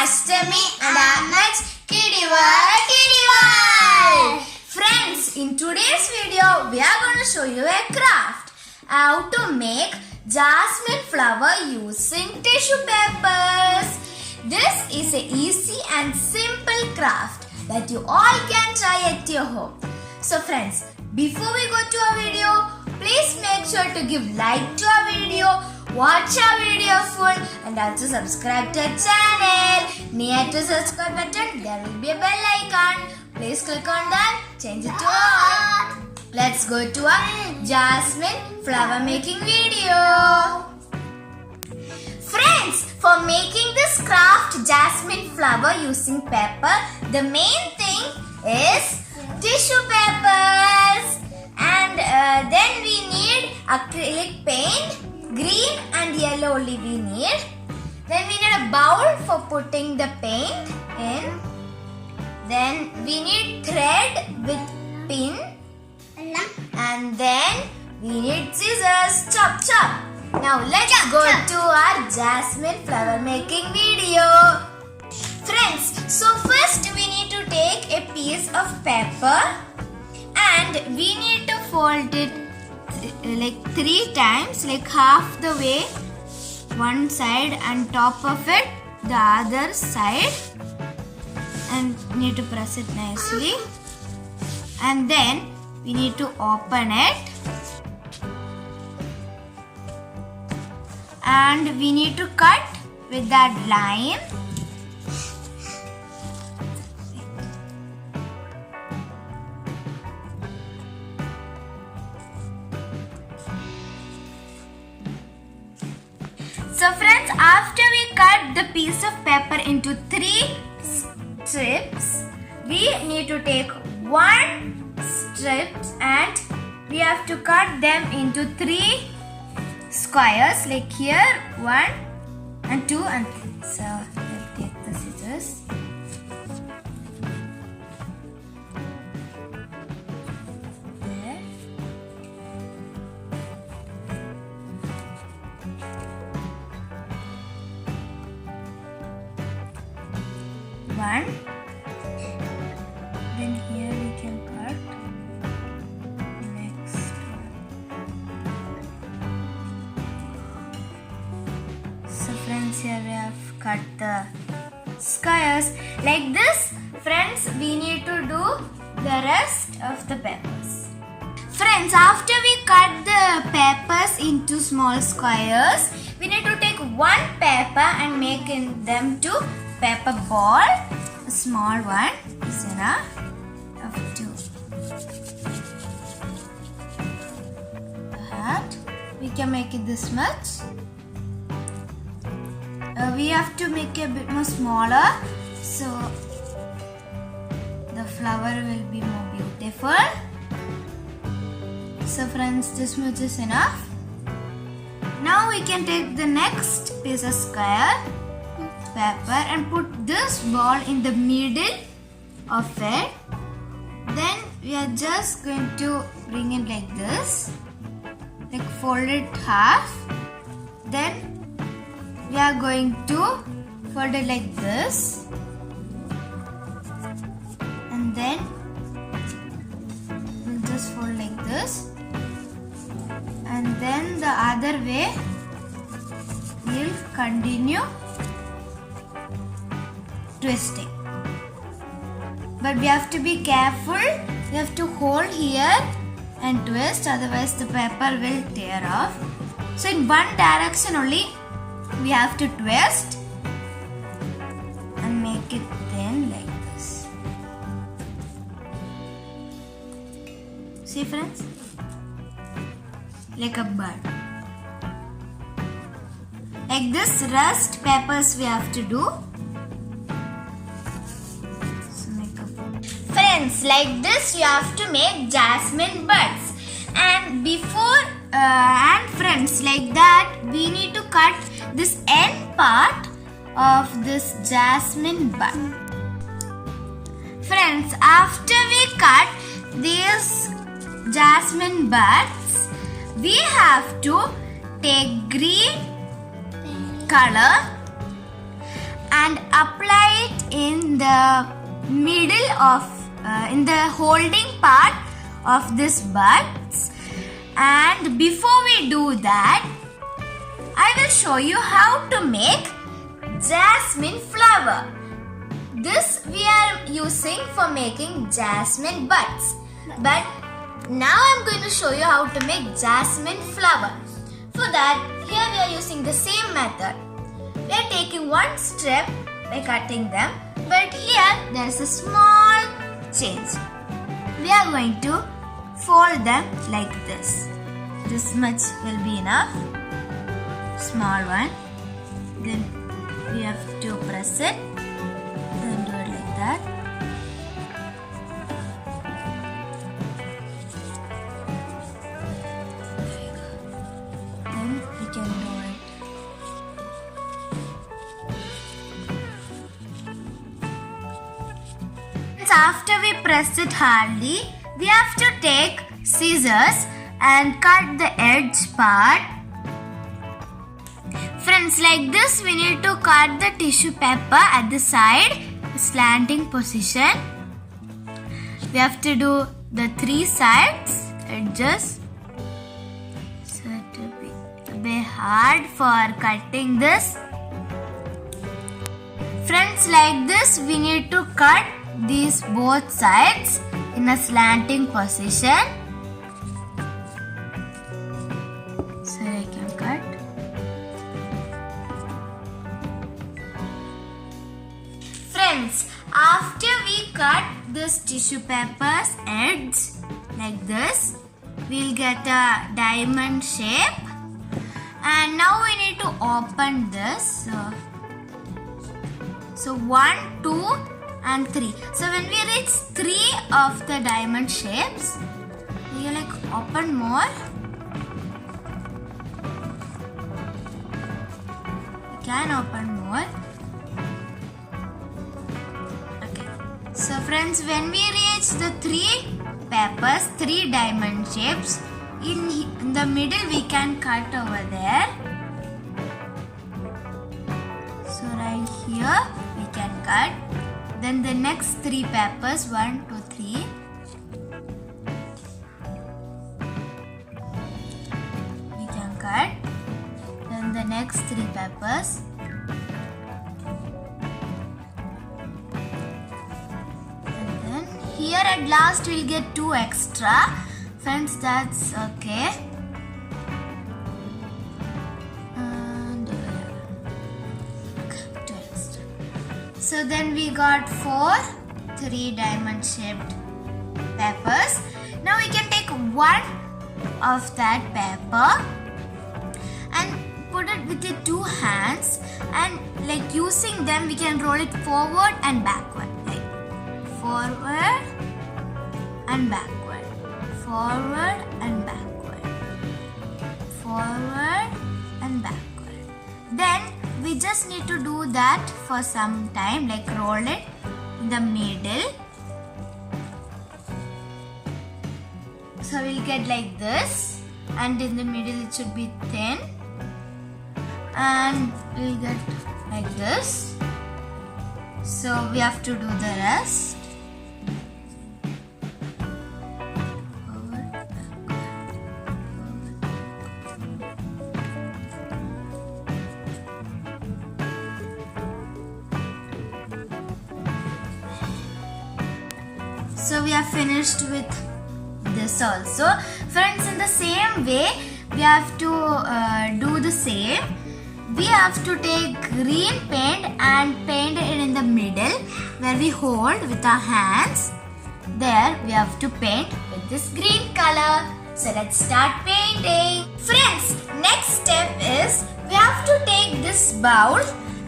Ashtami and Ahmed Kidiwal. Friends, in today's video, we are going to show you a craft. How to make jasmine flower using tissue papers. This is an easy and simple craft that you all can try at your home. So friends, before we go to our video, please make sure to give like to our video, watch our video full and also subscribe to our channel. Near to subscribe button, there will be a bell icon. Please click on that, change it to all. Let's go to our jasmine flower making video. Friends, for making this craft jasmine flower using paper, the main thing is tissue papers. And then we need acrylic paint, green and yellow only we need. Then we need a bowl for putting the paint in. Then we need thread with pin. And then we need scissors, chop chop. Now let's go to our jasmine flower making video. Friends, so first we need to take a piece of paper and we need to fold it like 3 times, like half the way one side and top of it the other side, and need to press it nicely, and then we need to open it and we need to cut with that line. So friends, after we cut the piece of paper into 3 strips, we need to take 1 strip and we have to cut them into 3 squares, like here 1 and 2 and 3. So we'll take the scissors. There. One. Then here we can cut next one. So friends, here we have cut the squares like this. Friends, we need to do the rest of the papers. Friends, after we cut the papers into small squares, we need to take 1 paper and make them to paper ball. A small one is enough. Of 2. That we can make it this much. We have to make it a bit more smaller, so the flower will be more beautiful. So friends, this much is enough. Now we can take the next piece of square paper and put this ball in the middle of it. Then we are just going to bring it like this, like fold it half. Then we are going to fold it like this, and then we'll just fold like this, and then the other way we'll continue twisting. But we have to be careful. We have to hold here and twist, otherwise the paper will tear off. So in one direction only we have to twist and make it thin like this. See friends? Like a bird. Like this rest papers we have to do. Friends, like this you have to make jasmine buds. And friends, like that we need to cut this end part of this jasmine bud. Friends, after we cut these jasmine buds, we have to take green color and and apply it in the middle of in the holding part of this buds. And before we do that, I will show you how to make jasmine flower. This we are using for making jasmine buds. But now I am going to show you how to make jasmine flower. For that, here we are using the same method. We are taking one strip by cutting them. But here there is a small change. We are going to fold them like this. This much will be enough. Small one. Then we have to press it. Then do it like that. Then we can do it. After we press it hardly, we have to take scissors and cut the edge part. Friends, like this we need to cut the tissue paper at the side, slanting position. We have to do the 3 sides, edges. So it will be a bit hard for cutting this. Friends, like this we need to cut these both sides in a slanting position. So I can cut. Friends, after we cut this tissue paper's edge like this, we'll get a diamond shape. And now we need to open this. So 1, 2 and 3. So when we reach 3 of the diamond shapes, we like open more. We can open more. Okay. So friends, when we reach the 3 papers, 3 diamond shapes, in the middle we can cut over there. So right here we can cut. Then the next 3 papers, 1, 2, 3. We can cut. Then the next 3 papers. And then here at last we'll get 2 extra. Friends, that's okay. So then we got 4 3 diamond shaped papers. Now we can take one of that paper and put it with the 2 hands, and like using them we can roll it forward and backward, like forward and backward, forward and backward, forward and backward. Then we just need to do that for some time, like roll it in the middle. So we'll get like this, and in the middle it should be thin, and we'll get like this. So we have to do the rest. So we are finished with this also. Friends, in the same way we have to do the same. We have to take green paint and paint it in the middle where we hold with our hands. There we have to paint with this green color. So let's start painting. Friends, next step is we have to take this bowl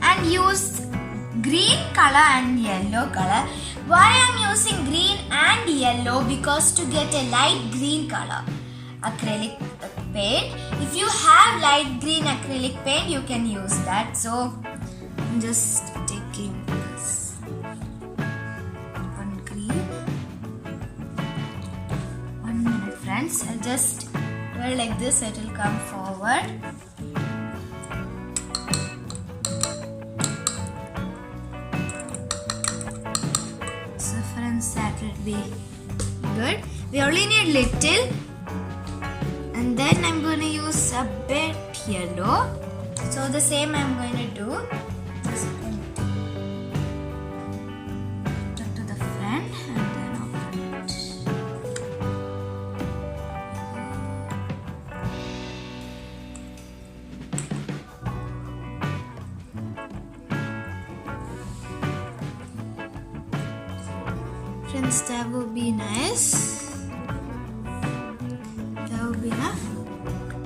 and use green color and yellow color. Why I am using green and yellow? Because to get a light green color acrylic paint. If you have light green acrylic paint, you can use that. So I'm just taking this one green. 1 minute, friends. I'll just do it like this. It will come forward. be good. We only need little, and then I'm going to use a bit yellow. So the same I'm going to do. Just going to to the front and then open it. Friends, that would be nice. That would be enough.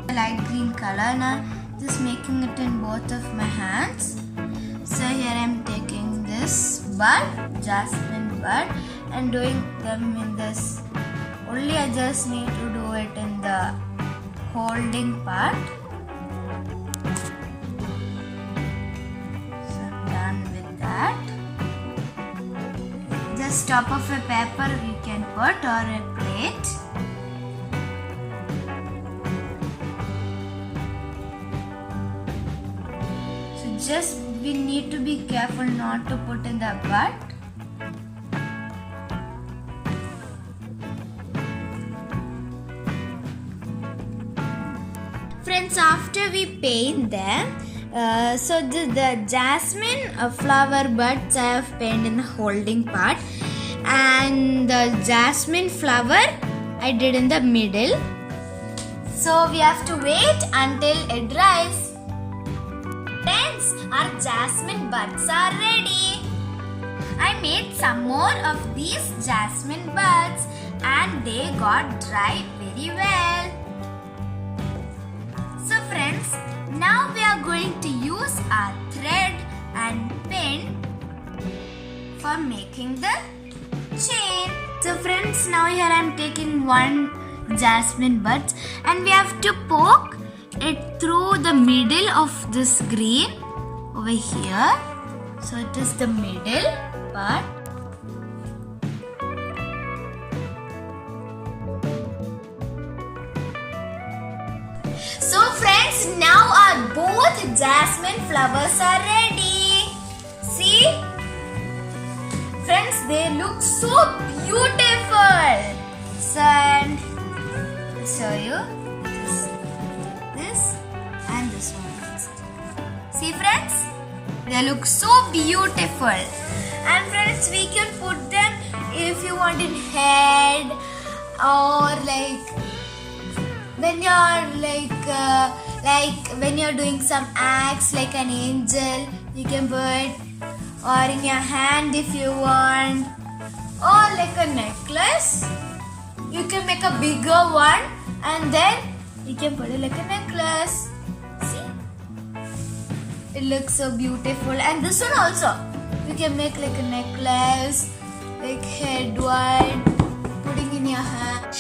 Light green color now. Just making it in both of my hands. So here I'm taking this bud, jasmine bud, and doing them in this. Only I just need to do it in the holding part. So I'm done with that. Just top of a paper you can put or a plate. Just we need to be careful not to put in the bud. Friends, after we paint them, so the jasmine flower buds I have painted in the holding part, and the jasmine flower I did in the middle. So we have to wait until it dries. Friends, our jasmine buds are ready. I made some more of these jasmine buds and they got dry very well. So friends, now we are going to use our thread and pin for making the chain. So friends, now here I am taking one jasmine buds and we have to poke it through the middle of this green over here. So it is the middle part. So friends, now our both jasmine flowers are ready. See? Friends, they look so beautiful. So and I'll show you this and this one. See friends, they look so beautiful. And friends, we can put them if you want in head or like when you're like when you're doing some acts like an angel, you can put, or in your hand if you want, or like a necklace. You can make a bigger one and then you can put it like a necklace. See? It looks so beautiful. And this one also. You can make like a necklace, like head one, putting in your hand.